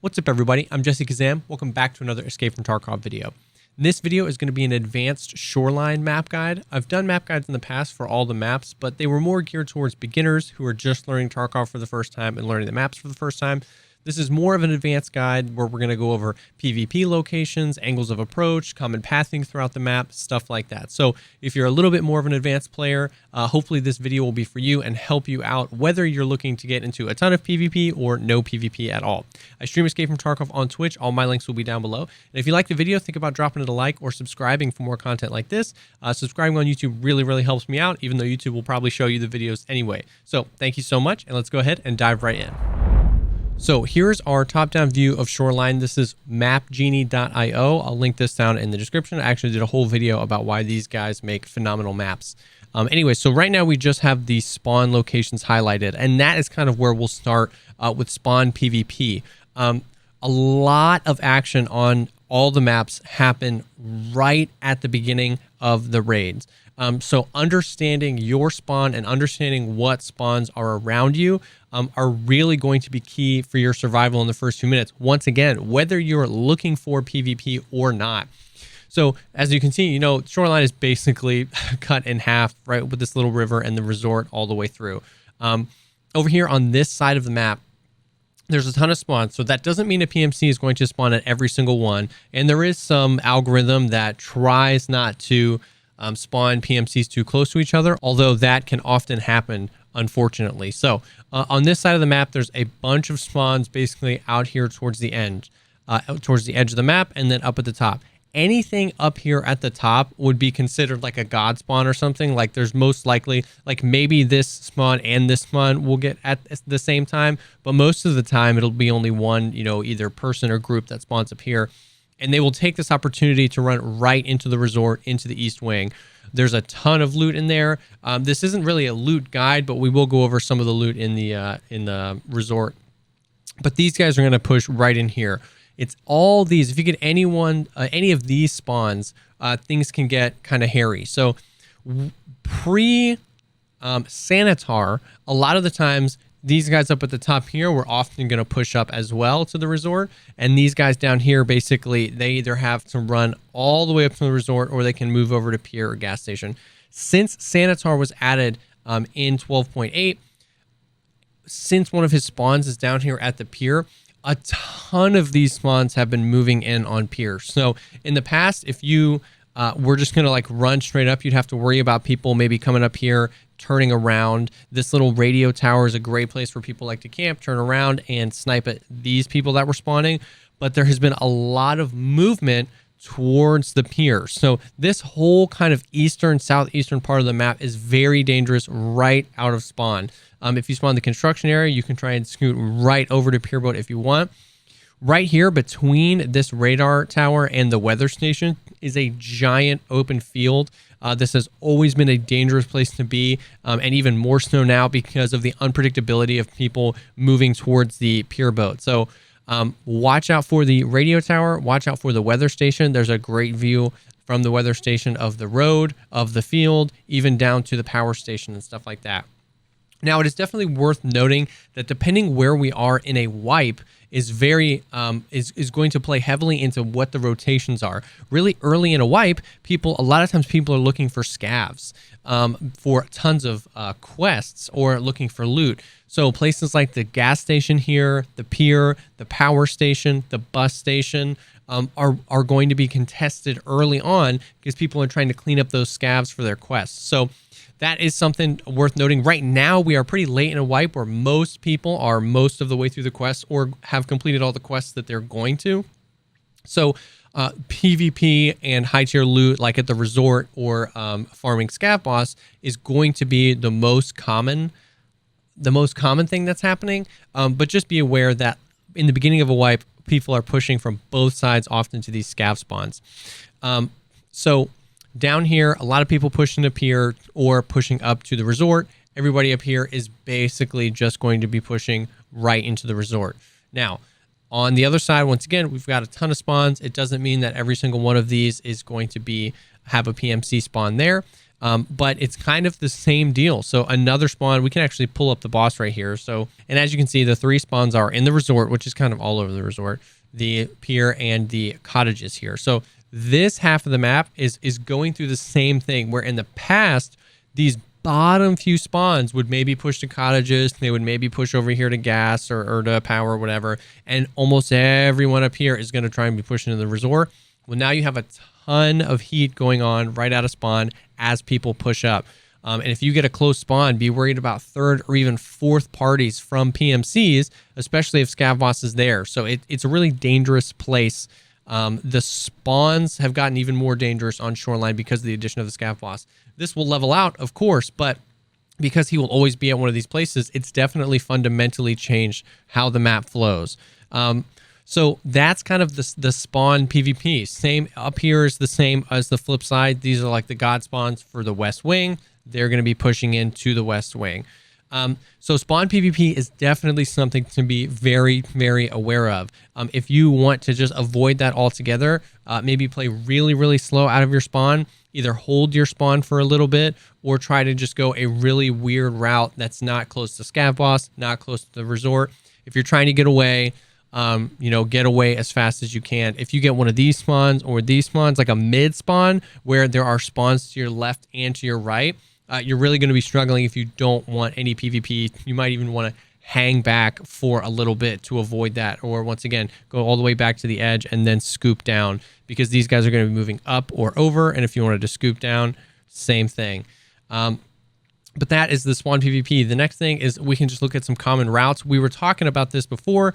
What's up everybody, I'm Jessekazam. Welcome back to another Escape from Tarkov video. This video is going to be an advanced shoreline map guide. I've done map guides in the past for all the maps, but they were more geared towards beginners who are just learning Tarkov for the first time and learning the maps for the first time. This is more of an advanced guide where we're going to go over PvP locations, angles of approach, common pathing throughout the map, stuff like that. So if you're a little bit more of an advanced player, hopefully this video will be for you and help you out whether you're looking to get into a ton of PvP or no PvP at all. I stream Escape from Tarkov on Twitch. All my links will be down below. And if you like the video, think about dropping it a like or subscribing for more content like this. Subscribing on YouTube really helps me out, even though YouTube will probably show you the videos anyway. So thank you so much, and let's go ahead and dive right in. So here's our top-down view of Shoreline. This is mapgenie.io. I'll link this down in the description. I actually did a whole video about why these guys make phenomenal maps. Anyway, so right now we just have the spawn locations highlighted, and that is kind of where we'll start with spawn PvP. A lot of action on all the maps happen right at the beginning of the raids. So understanding your spawn and understanding what spawns are around you are really going to be key for your survival in the first few minutes. Once again, whether you're looking for PvP or not. So as you can see, you know, Shoreline is basically cut in half, right, with this little river and the resort all the way through. Over here on this side of the map, there's a ton of spawns, so that doesn't mean a PMC is going to spawn at every single one. And there is some algorithm that tries not to spawn PMCs too close to each other, although that can often happen, unfortunately. So on this side of the map, there's a bunch of spawns basically out here towards the end, towards the edge of the map, and then up at the top. Anything up here at the top would be considered like a god spawn or something. Like there's most likely, like maybe this spawn and this spawn will get at the same time, but most of the time it'll be only one, you know, either person or group that spawns up here. And they will take this opportunity to run right into the resort, into the east wing. There's a ton of loot in there. This isn't really a loot guide, but we will go over some of the loot in the resort. But these guys are going to push right in here. It's all these. If you get any of these spawns, things can get kind of hairy. So pre-sanitar, a lot of the times, these guys up at the top here, we're often going to push up as well to the resort. And these guys down here, basically, they either have to run all the way up to the resort or they can move over to pier or gas station. Since sanitar was added in 12.8, since one of his spawns is down here at the pier, a ton of these spawns have been moving in on pier. So in the past, if you were just going to like run straight up, you'd have to worry about people maybe coming up here, turning around. This little radio tower is a great place where people like to camp, turn around and snipe at these people that were spawning. But there has been a lot of movement towards the pier. So this whole kind of eastern, southeastern part of the map is very dangerous right out of spawn. If you spawn the construction area, you can try and scoot right over to pier boat if you want. Right here between this radar tower and the weather station is a giant open field. This has always been a dangerous place to be, and even more so now because of the unpredictability of people moving towards the pier boat. So watch out for the radio tower, watch out for the weather station. There's a great view from the weather station of the road, of the field, even down to the power station and stuff like that. Now, it is definitely worth noting that depending where we are in a wipe is very is going to play heavily into what the rotations are. Really early in a wipe, a lot of times people are looking for scavs for tons of quests or looking for loot. So places like the gas station here, the pier, the power station, the bus station are going to be contested early on because people are trying to clean up those scavs for their quests. So that is something worth noting. Right now, we are pretty late in a wipe where most people are most of the way through the quest or have completed all the quests that they're going to. So PvP and high tier loot, like at the resort or farming scav boss, is going to be the most common thing that's happening. But just be aware that in the beginning of a wipe, people are pushing from both sides often to these scav spawns. So down here, a lot of people pushing up here or pushing up to the resort. Everybody up here is basically just going to be pushing right into the resort. Now, on the other side, once again, we've got a ton of spawns. It doesn't mean that every single one of these is going to have a PMC spawn there. But it's kind of the same deal. So another spawn, we can actually pull up the boss right here. So, and as you can see, the 3 spawns are in the resort, which is kind of all over the resort, the pier, and the cottages here. So this half of the map is going through the same thing, where in the past, these bottom few spawns would maybe push to cottages, they would maybe push over here to gas or to power or whatever, and almost everyone up here is going to try and be pushing to the resort. Well, now you have a ton of heat going on right out of spawn as people push up. And if you get a close spawn, be worried about 3rd or even 4th parties from PMCs, especially if Scav Boss is there. So it's a really dangerous place. The spawns have gotten even more dangerous on Shoreline because of the addition of the Scav Boss. This will level out, of course, but because he will always be at one of these places, it's definitely fundamentally changed how the map flows. So that's kind of the spawn PvP. Same up here is the same as the flip side. These are like the god spawns for the West Wing. They're going to be pushing into the West Wing. So spawn PvP is definitely something to be very, very aware of. If you want to just avoid that altogether, maybe play really, really slow out of your spawn, either hold your spawn for a little bit or try to just go a really weird route that's not close to Scav Boss, not close to the resort. If you're trying to get away, get away as fast as you can. If you get one of these spawns or these spawns, like a mid spawn where there are spawns to your left and to your right, you're really going to be struggling if you don't want any PvP. You might even want to hang back for a little bit to avoid that, or once again, go all the way back to the edge and then scoop down, because these guys are going to be moving up or over. And if you wanted to scoop down, same thing. But that is the spawn PvP. The next thing is we can just look at some common routes. We were talking about this before.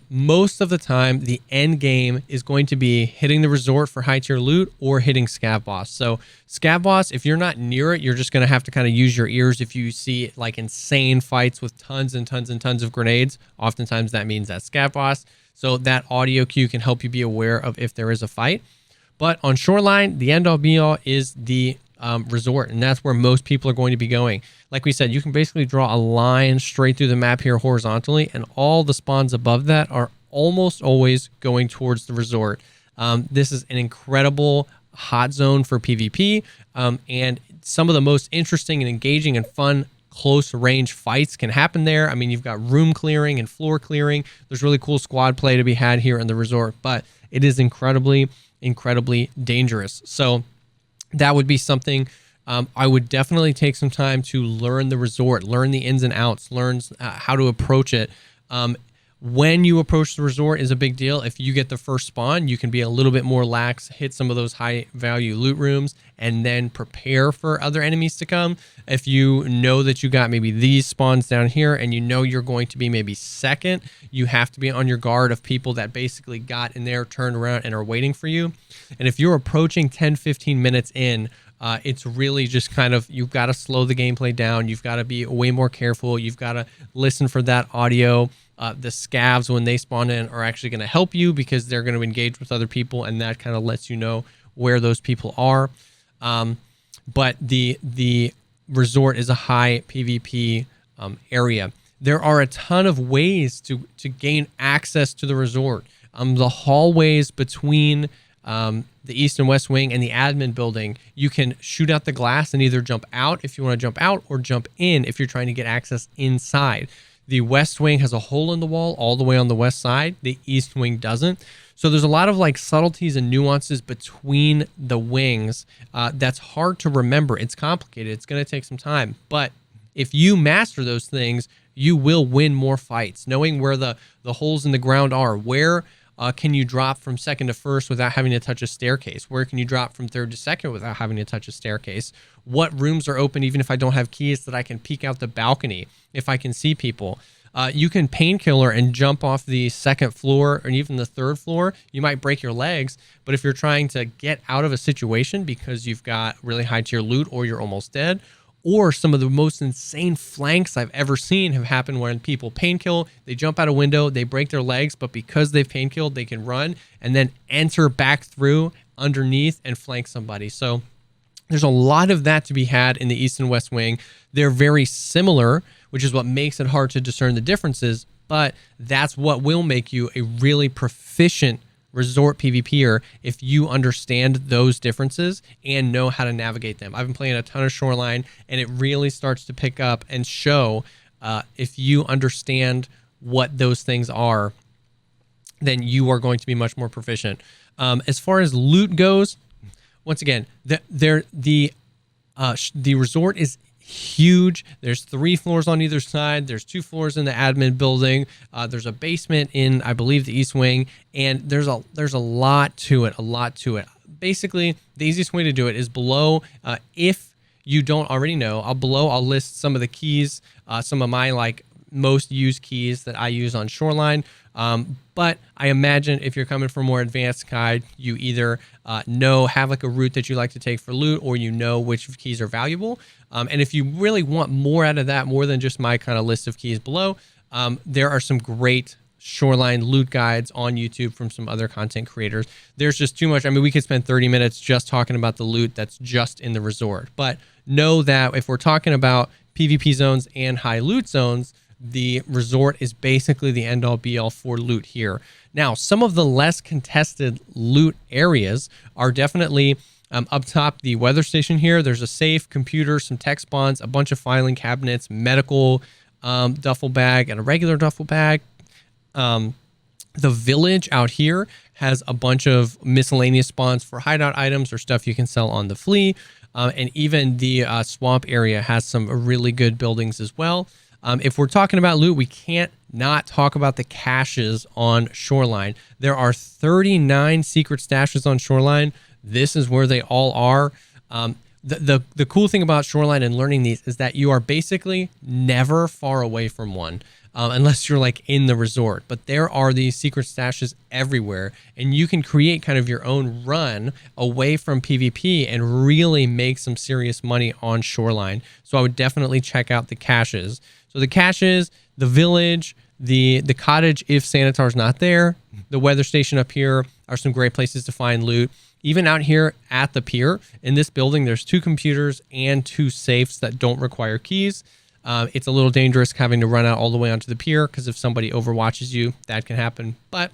Most of the time, the end game is going to be hitting the resort for high tier loot or hitting Scav Boss. So Scav Boss, if you're not near it, you're just going to have to kind of use your ears. If you see like insane fights with tons and tons and tons of grenades, oftentimes that means that's Scav Boss. So that audio cue can help you be aware of if there is a fight. But on Shoreline, the end all be all is the resort, and that's where most people are going to be going. Like we said, you can basically draw a line straight through the map here horizontally, and all the spawns above that are almost always going towards the resort. This is an incredible hot zone for PvP, and some of the most interesting and engaging and fun close range fights can happen there. I mean, you've got room clearing and floor clearing. There's really cool squad play to be had here in the resort, but it is incredibly, incredibly dangerous. So that would be something I would definitely take some time to learn the resort, learn the ins and outs, learn how to approach it. When you approach the resort is a big deal. If you get the first spawn, you can be a little bit more lax, hit some of those high value loot rooms, and then prepare for other enemies to come. If you know that you got maybe these spawns down here and you know you're going to be maybe second, you have to be on your guard of people that basically got in there, turned around, and are waiting for you. And if you're approaching 10-15 minutes in, it's really just kind of, you've got to slow the gameplay down. You've got to be way more careful. You've got to listen for that audio. The scavs, when they spawn in, are actually going to help you because they're going to engage with other people, and that kind of lets you know where those people are. But the resort is a high PvP area. There are a ton of ways to gain access to the resort. The hallways between the East and West Wing and the admin building, you can shoot out the glass and either jump out if you want to jump out, or jump in if you're trying to get access inside. The West Wing has a hole in the wall all the way on the west side. The East Wing doesn't. So there's a lot of like subtleties and nuances between the wings that's hard to remember. It's complicated. It's going to take some time. But if you master those things, you will win more fights. Knowing where the holes in the ground are, where can you drop from second to first without having to touch a staircase? Where can you drop from third to second without having to touch a staircase? What rooms are open even if I don't have keys that I can peek out the balcony if I can see people? You can painkiller and jump off the second floor or even the third floor. You might break your legs, but if you're trying to get out of a situation because you've got really high tier loot or you're almost dead, or some of the most insane flanks I've ever seen have happened when people painkill, they jump out a window, they break their legs, but because they've painkilled, they can run and then enter back through underneath and flank somebody. So there's a lot of that to be had in the East and West Wing. They're very similar, which is what makes it hard to discern the differences, but that's what will make you a really proficient resort PvPer if you understand those differences and know how to navigate them. I've been playing a ton of Shoreline, and it really starts to pick up and show if you understand what those things are, then you are going to be much more proficient. As far as loot goes, once again, the resort is huge. There's 3 floors on either side. There's 2 floors in the admin building. There's a basement in, I believe, the east wing, and there's a lot to it. Basically, the easiest way to do it is below. If you don't already know, I'll list some of the keys, some of my most used keys that I use on Shoreline. But I imagine if you're coming from a more advanced guide, you either have a route that you like to take for loot, or you know which keys are valuable. And if you really want more out of that, more than just my kind of list of keys below, there are some great Shoreline loot guides on YouTube from some other content creators. There's just too much. I mean, we could spend 30 minutes just talking about the loot that's just in the resort. But know that if we're talking about PvP zones and high loot zones, the resort is basically the end-all be-all for loot here. Now, some of the less contested loot areas are definitely up top, the weather station here. There's a safe, computer, some tech spawns, a bunch of filing cabinets, medical duffel bag, and a regular duffel bag. The village out here has a bunch of miscellaneous spawns for hideout items or stuff you can sell on the flea. And even the swamp area has some really good buildings as well. If we're talking about loot, we can't not talk about the caches on Shoreline. There are 39 secret stashes on Shoreline. This is where they all are. The cool thing about Shoreline and learning these is that you are basically never far away from one, unless you're in the resort. But there are these secret stashes everywhere, and you can create kind of your own run away from PvP and really make some serious money on Shoreline. So I would definitely check out the caches. So the caches, the village, the cottage if Sanitar's not there, the weather station up here are some great places to find loot. Even out here at the pier, in this building, there's 2 computers and 2 safes that don't require keys. It's a little dangerous having to run out all the way onto the pier, because if somebody overwatches you, that can happen. But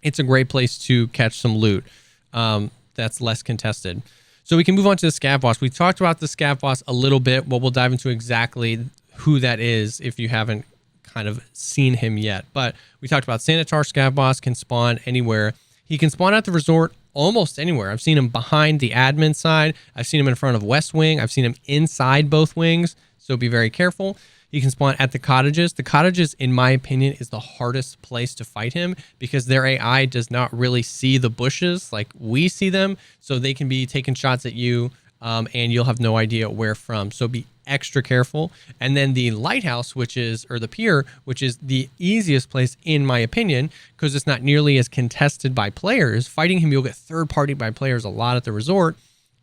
it's a great place to catch some loot that's less contested. So we can move on to the Scav boss. We talked about the Scav boss a little bit. Well, we'll dive into exactly who that is if you haven't kind of seen him yet. But we talked about Sanitar Scav boss can spawn anywhere. He can spawn at the resort almost anywhere. I've seen him behind the admin side. I've seen him in front of West Wing. I've seen him inside both wings. So be very careful. He can spawn at the cottages. The cottages, in my opinion, is the hardest place to fight him, because their AI does not really see the bushes like we see them. So they can be taking shots at you, and you'll have no idea where from. So be extra careful. And then the lighthouse, or the pier, which is the easiest place in my opinion, because it's not nearly as contested by players. Fighting him, you'll get third party by players a lot at the resort,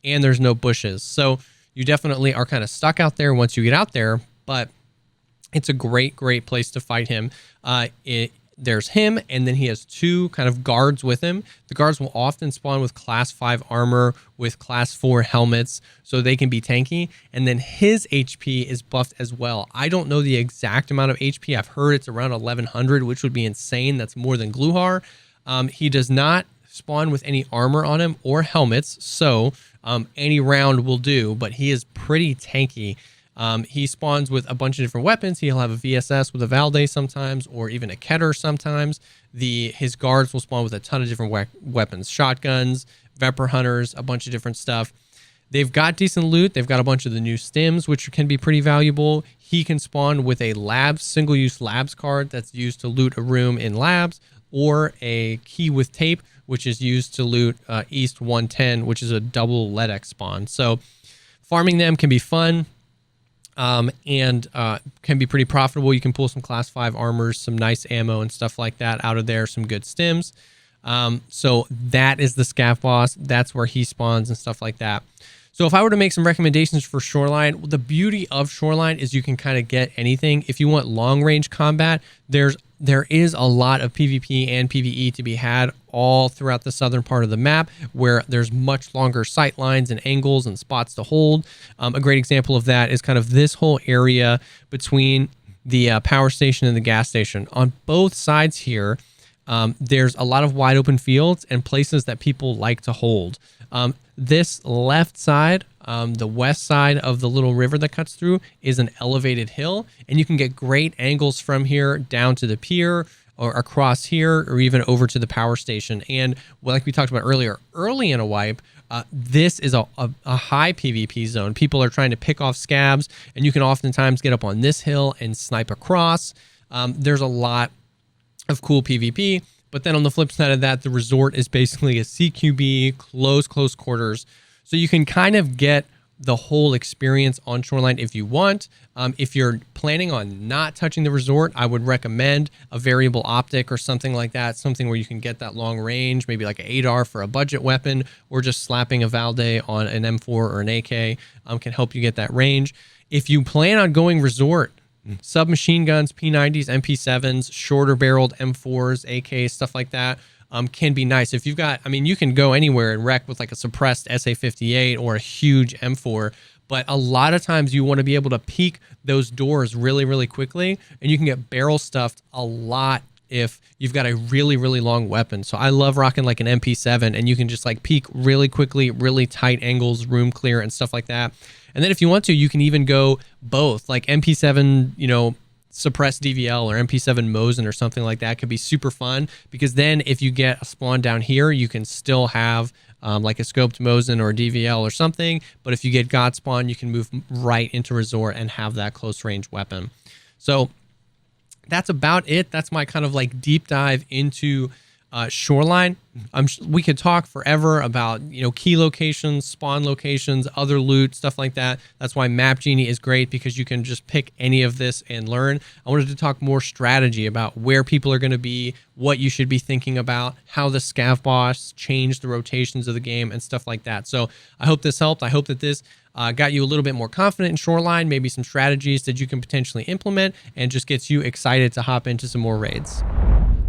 and there's no bushes. So you definitely are kind of stuck out there once you get out there, but it's a great place to fight him. There's him, and then he has 2 kind of guards with him. The guards will often spawn with class 5 armor, with class 4 helmets, so they can be tanky. And then his HP is buffed as well. I don't know the exact amount of HP. I've heard it's around 1100, which would be insane. That's more than Gluhar. He does not spawn with any armor on him or helmets, so any round will do, but he is pretty tanky. He spawns with a bunch of different weapons. He'll have a VSS with a Valde sometimes, or even a Keter sometimes. His guards will spawn with a ton of different weapons, shotguns, Vepr hunters, a bunch of different stuff. They've got decent loot. They've got a bunch of the new stims, which can be pretty valuable. He can spawn with a labs, single-use labs card that's used to loot a room in labs, or a key with tape, which is used to loot East 110, which is a double LEDX spawn. So farming them can be fun. And can be pretty profitable. You can pull some class 5 armors, some nice ammo and stuff like that out of there, some good stims. So that is the Scav boss. That's where he spawns and stuff like that. So if I were to make some recommendations for Shoreline, the beauty of Shoreline is you can kind of get anything. If you want long range combat, there is a lot of PvP and PvE to be had all throughout the southern part of the map, where there's much longer sight lines and angles and spots to hold. A great example of that is kind of this whole area between the power station and the gas station. On both sides here, there's a lot of wide open fields and places that people like to hold. This left side, the west side of the little river that cuts through, is an elevated hill, and you can get great angles from here down to the pier or across here or even over to the power station. And like we talked about earlier, early in a wipe, this is a high PvP zone. People are trying to pick off scabs, and you can oftentimes get up on this hill and snipe across. There's a lot of cool PvP. But then on the flip side of that, the resort is basically a CQB, close quarters. So you can kind of get the whole experience on Shoreline if you want. If you're planning on not touching the resort, I would recommend a variable optic or something like that, something where you can get that long range, maybe like an ADAR for a budget weapon, or just slapping a Valde on an M4 or an AK can help you get that range. If you plan on going resort, submachine guns, P90s, MP7s, shorter barreled M4s, AKs, stuff like that can be nice. If you've got, I mean, you can go anywhere and wreck with like a suppressed SA58 or a huge M4, but a lot of times you want to be able to peek those doors really quickly, and you can get barrel stuffed a lot if you've got a really long weapon. So I love rocking like an MP7, and you can just like peek really quickly, really tight angles, room clear and stuff like that. And then if you want to, you can even go both, like MP7, you know, suppressed DVL or MP7 Mosin or something like that could be super fun, because then if you get a spawn down here, you can still have like a scoped Mosin or DVL or something. But if you get God spawn, you can move right into resort and have that close range weapon. So that's about it. That's my kind of like deep dive into Shoreline. We could talk forever about, you know, key locations, spawn locations, other loot, stuff like that. That's why Map Genie is great, because you can just pick any of this and learn. I wanted to talk more strategy about where people are going to be, what you should be thinking about, how the Scav boss changed the rotations of the game and stuff like that. So I hope this helped. I hope that this got you a little bit more confident in Shoreline, maybe some strategies that you can potentially implement, and just gets you excited to hop into some more raids.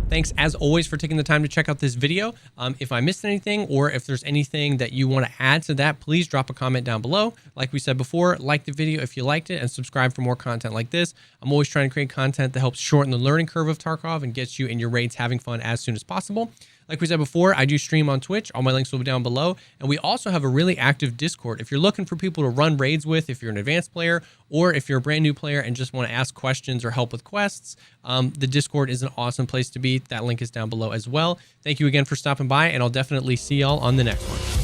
Thanks as always for taking the time to check out this video. If I missed anything, or if there's anything that you want to add to that, please drop a comment down below. Like we said before, like the video if you liked it, and subscribe for more content like this. I'm always trying to create content that helps shorten the learning curve of Tarkov and gets you in your raids having fun as soon as possible. Like we said before, I do stream on Twitch. All my links will be down below. And we also have a really active Discord. If you're looking for people to run raids with, if you're an advanced player, or if you're a brand new player and just want to ask questions or help with quests, the Discord is an awesome place to be. That link is down below as well. Thank you again for stopping by, and I'll definitely see y'all on the next one.